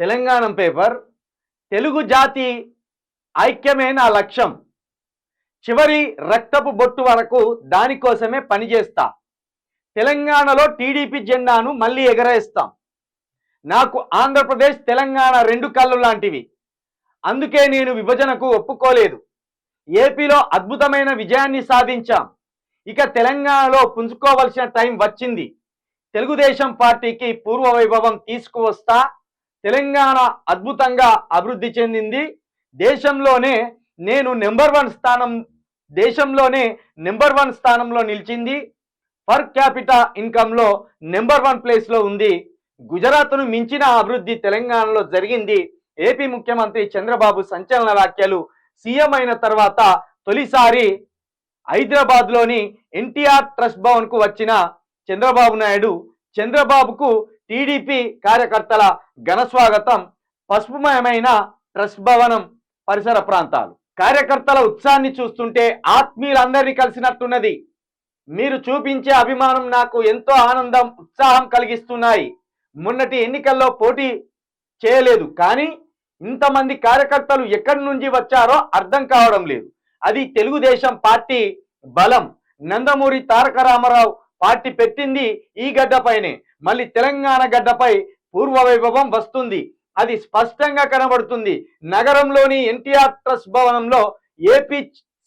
Telangana paper. Telugu జాతి ఐక్యమే నా లక్ష్యం, చివరి రక్తపు బొట్టు వరకు దానికోసమే పనిచేస్తా. తెలంగాణలో టీడీపీ జెండాను మళ్ళీ ఎగరేస్తాం. నాకు ఆంధ్రప్రదేశ్ తెలంగాణ రెండు కళ్ళు లాంటివి, అందుకే నేను విభజనకు ఒప్పుకోలేదు. ఏపీలో అద్భుతమైన విజయాన్ని సాధించాం, ఇక తెలంగాణలో పుంజుకోవాల్సిన టైం వచ్చింది. తెలుగుదేశం పార్టీకి పూర్వ వైభవం తీసుకువస్తా. తెలంగాణ అద్భుతంగా అభివృద్ధి చెందింది. దేశంలోనే నెంబర్ వన్ స్థానంలో నిలిచింది. పర్ క్యాపిటా ఇన్కంలో నెంబర్ 1 ప్లేస్లో ఉంది. గుజరాత్ను మించిన అభివృద్ధి తెలంగాణలో జరిగింది. ఏపీ ముఖ్యమంత్రి చంద్రబాబు సంచలన వ్యాఖ్యలు. సీఎం అయిన తర్వాత తొలిసారి హైదరాబాద్లోని ఎన్టీఆర్ ట్రస్ట్ భవన్కు వచ్చిన చంద్రబాబు నాయుడు, చంద్రబాబుకు టీడీపీ కార్యకర్తల ఘన స్వాగతం. పసుపుమయమైన ట్రస్ట్ భవనం పరిసర ప్రాంతాలు. కార్యకర్తల ఉత్సాహాన్ని చూస్తుంటే ఆత్మీయులందరినీ కలిసినట్టున్నది. మీరు చూపించే అభిమానం నాకు ఎంతో ఆనందం, ఉత్సాహం కలిగిస్తున్నాయి. మొన్నటి ఎన్నికల్లో పోటీ చేయలేదు, కానీ ఇంతమంది కార్యకర్తలు ఎక్కడి నుంచి వచ్చారో అర్థం కావడం లేదు. అది తెలుగుదేశం పార్టీ బలం. నందమూరి తారక రామారావు పార్టీ పెట్టింది ఈ గడ్డపైనే, మళ్ళీ తెలంగాణ గడ్డపై పూర్వ వైభవం వస్తుంది. అది స్పష్టంగా కనబడుతుంది. నగరంలోని ఎన్టీఆర్ ట్రస్ట్ భవనంలో ఏపీ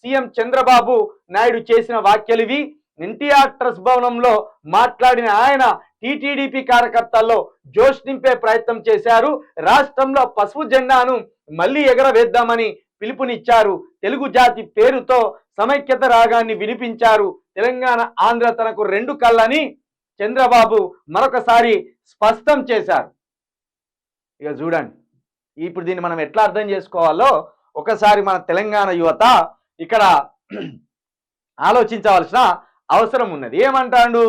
సీఎం చంద్రబాబు నాయుడు చేసిన వ్యాఖ్యలు ఇవి. ఎన్టీఆర్ ట్రస్ట్ భవనంలో మాట్లాడిన ఆయన టీటీడీపీ కార్యకర్తల్లో జోష్ నింపే ప్రయత్నం చేశారు. రాష్ట్రంలో పసుపు జెండాను మళ్ళీ ఎగరవేద్దామని పిలుపునిచ్చారు. తెలుగు జాతి పేరుతో సమైక్యత రాగాన్ని వినిపించారు. తెలంగాణ ఆంధ్ర తనకు రెండు కళ్ళని చంద్రబాబు మరొకసారి స్పష్టం చేశారు. ఇక చూడండి, ఇప్పుడు దీన్ని మనం ఎట్లా అర్థం చేసుకోవాలో ఒకసారి మన తెలంగాణ యువత ఇక్కడ ఆలోచించవలసిన అవసరం ఉన్నది. ఏమంటాడు?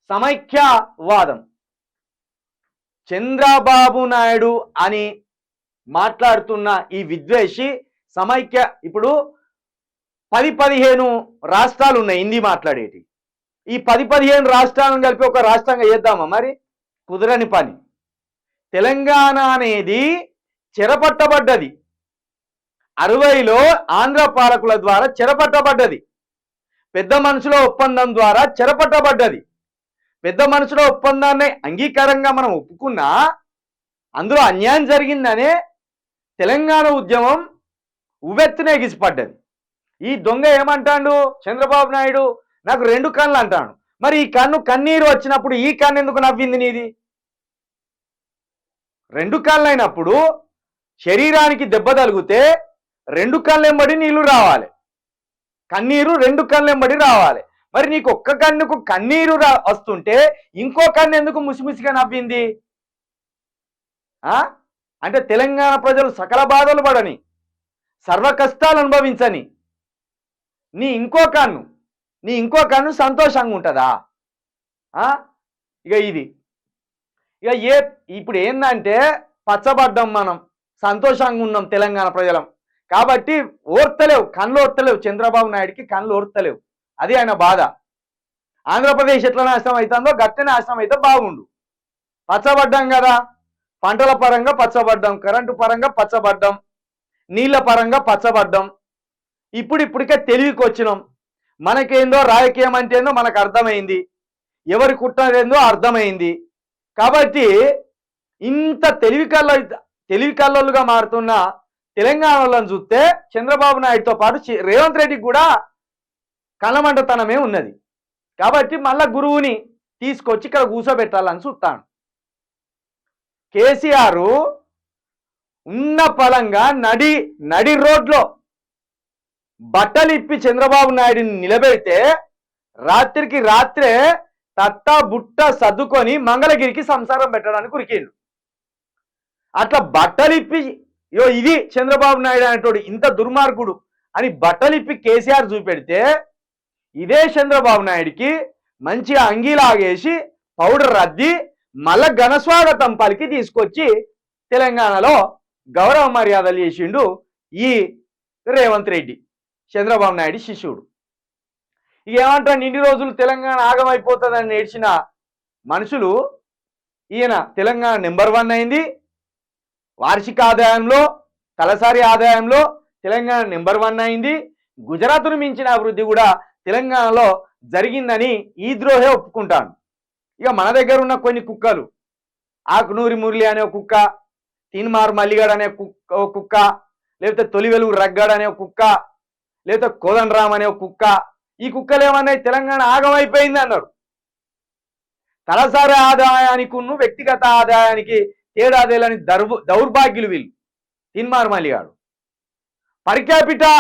సమైక్యవాదం. చంద్రబాబు నాయుడు అని మాట్లాడుతున్న ఈ విద్వేషి సమైక్య, ఇప్పుడు 10-15 రాష్ట్రాలు ఉన్నాయి హిందీ మాట్లాడేటి. ఈ 10-15 రాష్ట్రాలను కలిపి ఒక రాష్ట్రంగా చేద్దామా? మరి కుదరని పని. తెలంగాణ అనేది చెరపట్టబడ్డది. 60లో ఆంధ్ర పాలకుల ద్వారా చెరపట్టబడ్డది. పెద్ద మనుషుల ఒప్పందం ద్వారా చెరపట్టబడ్డది. పెద్ద మనుషుల ఒప్పందాన్ని అంగీకారంగా మనం ఒప్పుకున్నా అందులో అన్యాయం జరిగిందనే తెలంగాణ ఉద్యమం ఉవ్వెత్తున ఎగిసిపడ్డది. ఈ దొంగ ఏమంటాడు చంద్రబాబు నాయుడు? నాకు రెండు కళ్ళు అంటాడు. మరి ఈ కన్నీరు వచ్చినప్పుడు ఈ కన్ను ఎందుకు నవ్వింది నీది? రెండు కళ్ళు అయినప్పుడు శరీరానికి దెబ్బ తగిలితే రెండు కళ్ళెంబడి నీళ్లు రావాలి, కన్నీరు రెండు కళ్ళెంబడి రావాలి. మరి నీకు ఒక్క కన్నుకు కన్నీరు వస్తుంటే ఇంకో కన్ను ఎందుకు ముసిముసిగా నవ్వింది? అంటే తెలంగాణ ప్రజలు సకల బాధలు పడని, సర్వ కష్టాలు అనుభవించని నీ ఇంకో కన్ను సంతోషంగా ఉంటుందా? ఇప్పుడు ఏంటంటే పచ్చబడ్డం, మనం సంతోషంగా ఉన్నాం తెలంగాణ ప్రజలం కాబట్టి ఓర్తలేవు, కళ్ళు ఓర్తలేవు. చంద్రబాబు నాయుడికి కళ్ళు ఓర్తలేవు, అది ఆయన బాధ. ఆంధ్రప్రదేశ్ ఎట్లా నాశనం అవుతుందో గట్టి నాశనం అయితే బాగుండు. పచ్చబడ్డాం కదా, పంటల పరంగా పచ్చబడ్డాం, కరెంటు పరంగా పచ్చబడ్డాం, నీళ్ళ పరంగా పచ్చబడ్డాం. ఇప్పటికే తెలివికి వచ్చినాం. మనకేందో రాజకీయం అంటే ఏందో మనకు అర్థమైంది, ఎవరి కుట్రదేందో అర్థమైంది. కాబట్టి ఇంత తెలివి కల్లోలుగా మారుతున్న తెలంగాణలో చూస్తే చంద్రబాబు నాయుడుతో పాటు రేవంత్ రెడ్డికి కూడా కళ్ళమంటతనమే ఉన్నది. కాబట్టి మళ్ళా గురువుని తీసుకొచ్చి ఇక్కడ కూర్చోబెట్టాలని చూస్తాను. కేసీఆర్ ఉన్న పలంగా నడి రోడ్లో బట్టలు ఇప్పి చంద్రబాబు నాయుడిని నిలబెడితే రాత్రికి రాత్రే తట్ట బుట్ట సర్దుకొని మంగళగిరికి సంసారం పెట్టడానికి ఉరికిండు. అట్లా బట్టలు ఇప్పి ఇది చంద్రబాబు నాయుడు అనేటోడు ఇంత దుర్మార్గుడు అని బట్టలిప్పి కేసీఆర్ చూపెడితే ఇదే చంద్రబాబు నాయుడికి మంచిగా అంగీలాగేసి పౌడర్ రద్ది మళ్ళా ఘనస్వాగతం పలికి తీసుకొచ్చి తెలంగాణలో గౌరవ మర్యాదలు చేసిండు ఈ రేవంత్ రెడ్డి, చంద్రబాబు నాయుడు శిష్యుడు. ఏమంటాడు? ఇన్ని రోజులు తెలంగాణ ఆగమైపోతుందని నేర్చిన మనుషులు ఈయన తెలంగాణ నెంబర్ 1 అయింది. వార్షిక ఆదాయంలో, తలసరి ఆదాయంలో తెలంగాణ నెంబర్ 1 అయింది. గుజరాత్ను మించిన అభివృద్ధి కూడా తెలంగాణలో జరిగిందని ఈ ద్రోహే ఒప్పుకుంటాను. ఇక మన దగ్గర ఉన్న కొన్ని కుక్కలు, ఆకునూరి మురళి అనే కుక్క, తీన్మార్ మల్లిగాడ్ అనే కుక్క, లేకపోతే తొలి వెలుగు రగ్గాడ్ అనే కుక్క, లేకపోతే కోదన్ రామ్ అనే కుక్క, ఈ కుక్కలు ఏమన్నాయి, తెలంగాణ ఆగమైపోయింది అన్నారు. తలసరి ఆదాయానికి వ్యక్తిగత ఆదాయానికి తేడాదేలని దౌర్భాగ్యులు వీళ్ళు. తీన్మార్ మల్లిగాడు పర్ క్యాపిటా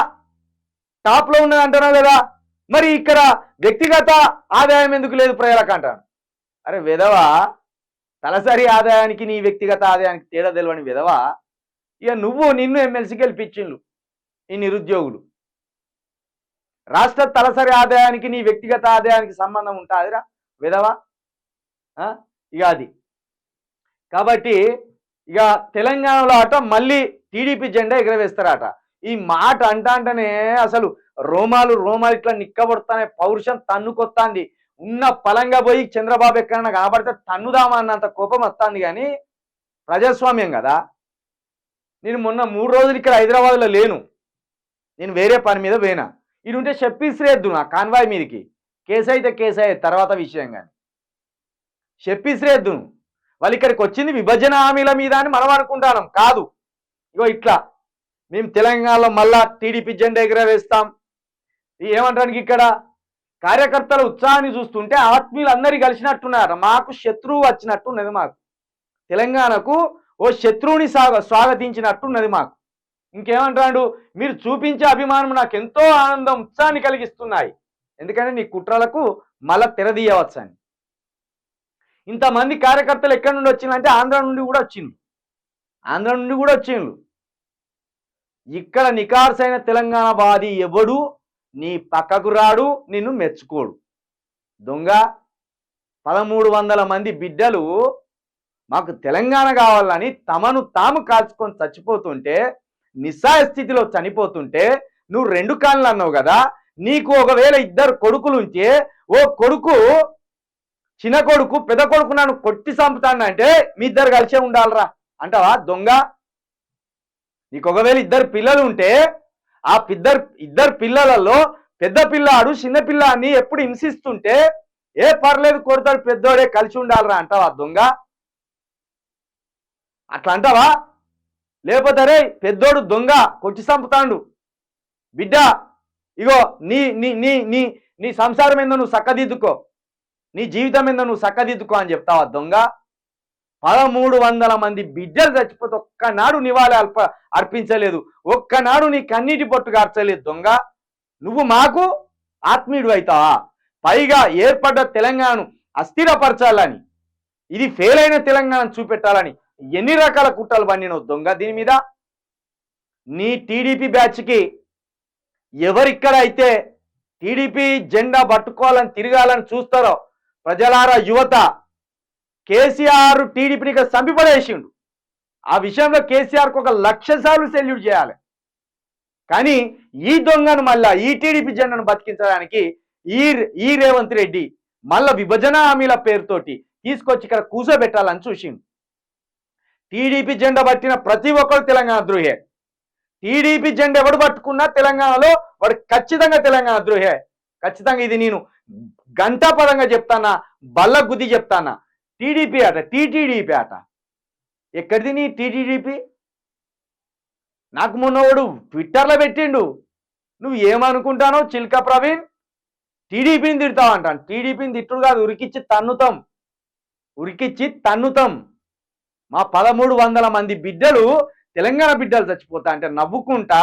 టాప్ లో ఉన్నది అంటున్నావు కదా, మరి ఇక్కడ వ్యక్తిగత ఆదాయం ఎందుకు లేదు ప్రజలకు అంటాను. అరే విధవా, తలసరి ఆదాయానికి నీ వ్యక్తిగత ఆదాయానికి తేడా తెలియని విధవా. ఇక నిన్ను ఎమ్మెల్సీకి గెలిపించిండ్రు ఈ నిరుద్యోగులు. రాష్ట్ర తలసరి ఆదాయానికి నీ వ్యక్తిగత ఆదాయానికి సంబంధం ఉంటుందిరా విధవా. ఇక అది కాబట్టి ఇక తెలంగాణలో అట మళ్ళీ టీడీపీ జెండా ఎగరవేస్తారట. ఈ మాట అంటేనే అసలు రోమాలు ఇట్లా నిక్కబడుతానే, పౌరుషం తన్నుకొత్తాంది. ఉన్న పలంగా పోయి చంద్రబాబు ఎక్కడన్నా కనబడితే తన్నుదామా అన్నంత కోపం వస్తుంది. కానీ ప్రజాస్వామ్యం కదా. నేను మొన్న 3 రోజులు ఇక్కడ హైదరాబాద్లో లేను, నేను వేరే పని మీద పోయినా. ఇది ఉంటే చెప్పిసిరేద్దు నా కాన్వాయ్ మీదకి, కేసు అయితే కేసు అయ్యే తర్వాత విషయం. కానీ చెప్పిసిరేద్దు. వాళ్ళు ఇక్కడికి వచ్చింది విభజన హామీల మీద అని మనం అనుకుంటాం. కాదు, ఇగో ఇట్లా మేము తెలంగాణలో మళ్ళా టీడీపీ జెండా ఎగరవేస్తాం. ఏమంటానికి ఇక్కడ కార్యకర్తల ఉత్సాహాన్ని చూస్తుంటే ఆత్మీయులు అందరి కలిసినట్టున్నారు. మాకు శత్రువు వచ్చినట్టున్నది. మాకు తెలంగాణకు ఓ శత్రువుని స్వాగతించినట్టున్నది. మాకు ఇంకేమంటాడు, మీరు చూపించే అభిమానం నాకు ఎంతో ఆనందం, ఉత్సాహాన్ని కలిగిస్తున్నాయి. ఎందుకంటే నీ కుట్రలకు మళ్ళా తెరదీయవచ్చని. ఇంతమంది కార్యకర్తలు ఎక్కడి నుండి వచ్చిందంటే ఆంధ్ర నుండి కూడా వచ్చిండ్రు. ఇక్కడ నికార్సైన తెలంగాణ వాది ఎవడు నీ పక్కకు రాడు, నిన్ను మెచ్చుకోడు. దొంగ 1300 మంది బిడ్డలు మాకు తెలంగాణ కావాలని తమను తాము కాల్చుకొని చచ్చిపోతుంటే, నిస్సాయ స్థితిలో చనిపోతుంటే నువ్వు 2 కాళ్ళు అన్నావు కదా. నీకు ఒకవేళ 2 కొడుకులుంటే ఓ కొడుకు, చిన్న కొడుకు పెద్ద కొడుకు నన్ను కొట్టి చంపుతానంటే మీ 2 కలిసే ఉండాలరా అంటావా దొంగ? నీకు ఒకవేళ 2 పిల్లలు ఉంటే ఆ ఇద్దరు పిల్లలలో పెద్ద పిల్లాడు చిన్న పిల్లాన్ని ఎప్పుడు హింసిస్తుంటే పర్లేదు కొడతాడు పెద్దోడే కలిసి ఉండాలరా అంటావా దొంగ? అట్లా అంటావా? లేకపోతే రే పెద్దోడు దొంగ కొట్టి చంపుతాడు బిడ్డ, ఇగో నీ నీ నీ నీ నీ సంసారం ఏందో నువ్వు చక్కదిద్దుకో, నీ జీవితం ఏందో నువ్వు చక్కదిద్దుకో అని చెప్తావా దొంగ? 1300 మంది బిడ్డలు చచ్చిపోతే ఒక్కనాడు నివాళి అర్పించలేదు, ఒక్కనాడు నీ కన్నీటి పొట్టు కార్చలేదు దొంగ. నువ్వు మాకు ఆత్మీయుడు అవుతావా? పైగా ఏర్పడ్డ తెలంగాణను అస్థిరపరచాలని, ఇది ఫెయిల్ అయిన తెలంగాణను చూపెట్టాలని ఎన్ని రకాల కుట్రలు పండినవు దొంగ. దీని మీద నీ టీడీపీ బ్యాచ్కి ఎవరిక్కడ అయితే టీడీపీ జెండా పట్టుకోవాలని తిరగాలని చూస్తారో ప్రజలారా, యువత, కేసీఆర్ టీడీపీని చంపిపడేసిండు. ఆ విషయంలో కేసీఆర్కు 1,00,000 సార్లు సెల్యూట్ చేయాలి. కానీ ఈ దొంగను మళ్ళా ఈ టీడీపీ జెండాను బతికించడానికి ఈ రేవంత్ రెడ్డి మళ్ళా విభజన హామీల పేరుతోటి తీసుకొచ్చి ఇక్కడ కూర్చోబెట్టాలని చూసిండు. టీడీపీ జెండా పట్టిన ప్రతి ఒక్కరు తెలంగాణ ద్రోహే. టీడీపీ జెండా ఎవడు పట్టుకున్నా తెలంగాణలో వాడు ఖచ్చితంగా తెలంగాణ ద్రోహే. ఖచ్చితంగా ఇది నేను గంటాపదంగా చెప్తానా, బల్ల గుద్ది చెప్తానా. టీడీపీ అట, టీటీడీపీ అట. ఎక్కడిది నీ టీటీడీపీ? నాకు మొన్నోడు ట్విట్టర్లో పెట్టిండు, నువ్వు ఏమనుకుంటానో చిల్క ప్రవీణ్, టీడీపీని తిడతావు అంటాను. టీడీపీని తిట్టుడు కాదు, ఉరికిచ్చి తన్నుతాం. మా 1300 మంది బిడ్డలు, తెలంగాణ బిడ్డలు చచ్చిపోతా అంటే నవ్వుకుంటా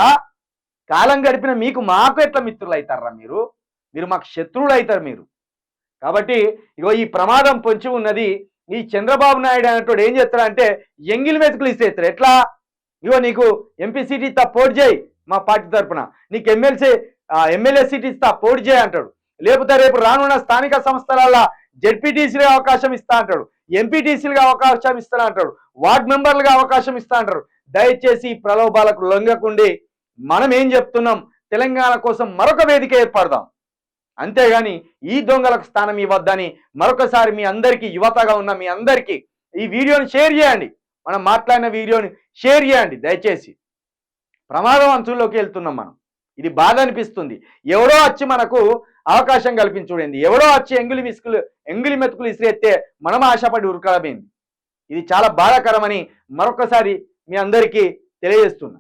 కాలం గడిపిన మాకు ఎట్లా మిత్రులు అవుతారా మీరు? మాకు శత్రువులు అవుతారు మీరు. కాబట్టి ఇగో ఈ ప్రమాదం పొంచి ఉన్నది. ఈ చంద్రబాబు నాయుడు అనేటోడు ఏం చేస్తాడంటే ఎంగిలి మెతుకులు ఇస్తేస్తాడు. ఎట్లా? ఇగో నీకు ఎంపీ సీట్ ఇస్తా పోటీ చేయి మా పార్టీ తరఫున, నీకు ఎమ్మెల్యే సీట్ ఇస్తా పోటీ చేయి అంటాడు. లేకపోతే రేపు రానున్న స్థానిక సంస్థల జెడ్పీటీసీలుగా అవకాశం ఇస్తా అంటాడు, ఎంపీటీసీలుగా అవకాశం ఇస్తా అంటాడు, వార్డు మెంబర్లుగా అవకాశం ఇస్తా అంటారు. దయచేసి ప్రలోభాలకు లొంగకుండి మనం ఏం చెప్తున్నాం, తెలంగాణ కోసం మరొక వేదిక ఏర్పడదాం. అంతేగాని ఈ దొంగలకు స్థానం ఇవ్వద్దని మరొకసారి మీ అందరికీ, యువతగా ఉన్న మీ అందరికీ ఈ వీడియోని షేర్ చేయండి. మనం మాట్లాడిన వీడియోని షేర్ చేయండి దయచేసి. ప్రమాదం అంచుల్లోకి వెళ్తున్నాం మనం. ఇది బాధ అనిపిస్తుంది. ఎవరో వచ్చి మనకు అవకాశం కల్పించుడేంది, ఎవరో వచ్చి ఎంగిలి మెతుకులు ఇసిరేస్తే మనం ఆశపడి ఉరకడమేంది. ఇది చాలా బాధాకరమని మరొకసారి మీ అందరికీ తెలియజేస్తున్నా.